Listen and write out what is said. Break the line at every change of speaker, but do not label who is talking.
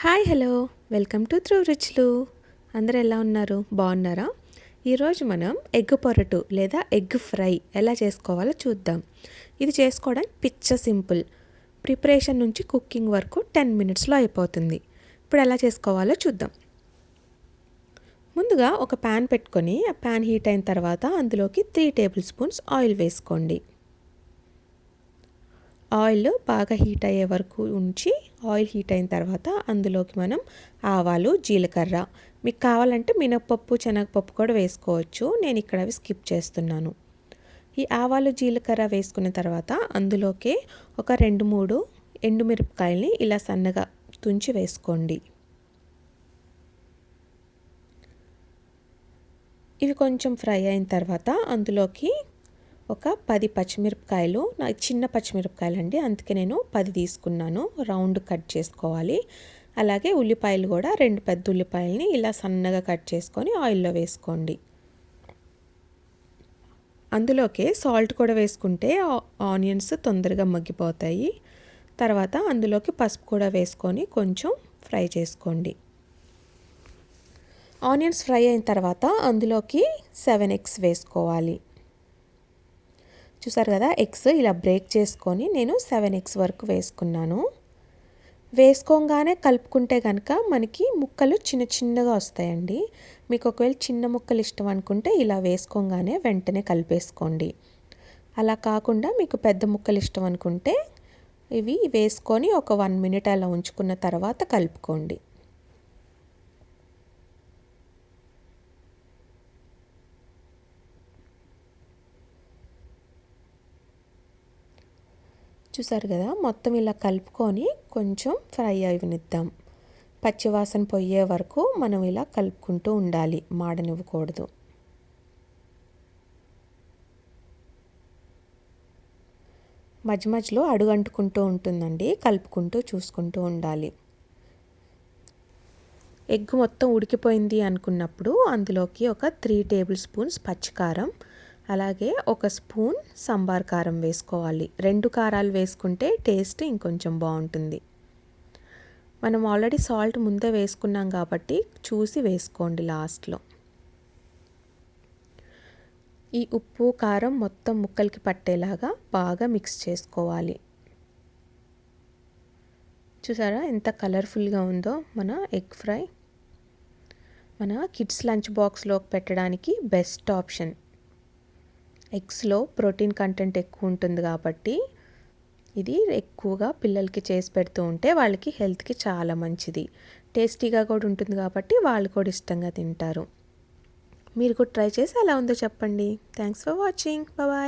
Hi hello welcome to through రుచులు. అందరూ ఎలా ఉన్నారు? బాగున్నారా? ఈరోజు మనం ఎగ్ పొరటు లేదా ఎగ్ ఫ్రై ఎలా చేసుకోవాలో చూద్దాం. ఇది చేసుకోవడానికి పిచ్చ సింపుల్. ప్రిపరేషన్ నుంచి కుకింగ్ వరకు 10 మినిట్స్లో అయిపోతుంది. ఇప్పుడు ఎలా చేసుకోవాలో చూద్దాం. ముందుగా ఒక ప్యాన్ పెట్టుకొని ఆ ప్యాన్ హీట్ అయిన తర్వాత అందులోకి 3 టేబుల్ స్పూన్స్ ఆయిల్ వేసుకోండి. ఆయిల్ బాగా హీట్ అయ్యే వరకు ఉంచి ఆయిల్ హీట్ అయిన తర్వాత అందులోకి మనం ఆవాలు, జీలకర్ర, మీకు కావాలంటే మినప్పప్పు, శనగపప్పు కూడా వేసుకోవచ్చు. నేను ఇక్కడ అవి స్కిప్ చేస్తున్నాను. ఈ ఆవాలు, జీలకర్ర వేసుకున్న తర్వాత అందులోకి ఒక 2-3 ఎండుమిరపకాయల్ని ఇలా సన్నగా తుంచి వేసుకోండి. ఇవి కొంచెం ఫ్రై అయిన తర్వాత అందులోకి ఒక 10 పచ్చిమిరపకాయలు, చిన్న పచ్చిమిరపకాయలు అండి, అందుకే నేను 10 తీసుకున్నాను. రౌండ్ కట్ చేసుకోవాలి. అలాగే ఉల్లిపాయలు కూడా 2 పెద్ద ఉల్లిపాయలని ఇలా సన్నగా కట్ చేసుకొని ఆయిల్లో వేసుకోండి. అందులోకి సాల్ట్ కూడా వేసుకుంటే ఆనియన్స్ తొందరగా మగ్గిపోతాయి. తర్వాత అందులోకి పసుపు కూడా వేసుకొని కొంచెం ఫ్రై చేసుకోండి. ఆనియన్స్ ఫ్రై అయిన తర్వాత అందులోకి 7 ఎగ్స్ వేసుకోవాలి. చూసారు కదా, ఎగ్స్ ఇలా బ్రేక్ చేసుకొని నేను 7 ఎగ్స్ వరకు వేసుకున్నాను. వేసుకోగానే కలుపుకుంటే కనుక మనకి ముక్కలు చిన్న చిన్నగా వస్తాయండి. మీకు ఒకవేళ చిన్న ముక్కలు ఇష్టం అనుకుంటే ఇలా వేసుకోగానే వెంటనే కలిపేసుకోండి. అలా కాకుండా మీకు పెద్ద ముక్కలు ఇష్టం అనుకుంటే ఇవి వేసుకొని ఒక 1 మినిట్ అలా ఉంచుకున్న తర్వాత కలుపుకోండి. చూసారు కదా, మొత్తం ఇలా కలుపుకొని కొంచెం ఫ్రై అవ్వనిద్దాం. పచ్చివాసన పోయే వరకు మనం ఇలా కలుపుకుంటూ ఉండాలి, మాడనివ్వకూడదు. మధ్య మధ్యలో అడుగు అంటుకుంటూ ఉంటుందండి, కలుపుకుంటూ చూసుకుంటూ ఉండాలి. ఎగ్ మొత్తం ఉడికిపోయింది అనుకున్నప్పుడు అందులోకి ఒక 3 టేబుల్ స్పూన్స్ పచ్చికారం, అలాగే ఒక స్పూన్ సాంబార్ కారం వేసుకోవాలి. 2 కారాలు వేసుకుంటే టేస్ట్ ఇంకొంచెం బాగుంటుంది. మనం ఆల్రెడీ సాల్ట్ ముందే వేసుకున్నాం కాబట్టి చూసి వేసుకోండి లాస్ట్లో. ఈ ఉప్పు, కారం మొత్తం ముక్కలకి పట్టేలాగా బాగా మిక్స్ చేసుకోవాలి. చూసారా ఎంత కలర్ఫుల్గా ఉందో మన ఎగ్ ఫ్రై. మన కిడ్స్ లంచ్ బాక్స్లోకి పెట్టడానికి బెస్ట్ ఆప్షన్. ఎగ్స్లో ప్రోటీన్ కంటెంట్ ఎక్కువ ఉంటుంది కాబట్టి ఇది ఎక్కువగా పిల్లలకి చేసి పెడుతూ ఉంటే వాళ్ళకి హెల్త్కి చాలా మంచిది. టేస్టీగా కూడా ఉంటుంది కాబట్టి వాళ్ళు కూడా ఇష్టంగా తింటారు. మీరు కూడా ట్రై చేసి ఎలా ఉందో చెప్పండి. Thanks for watching. బాయ్.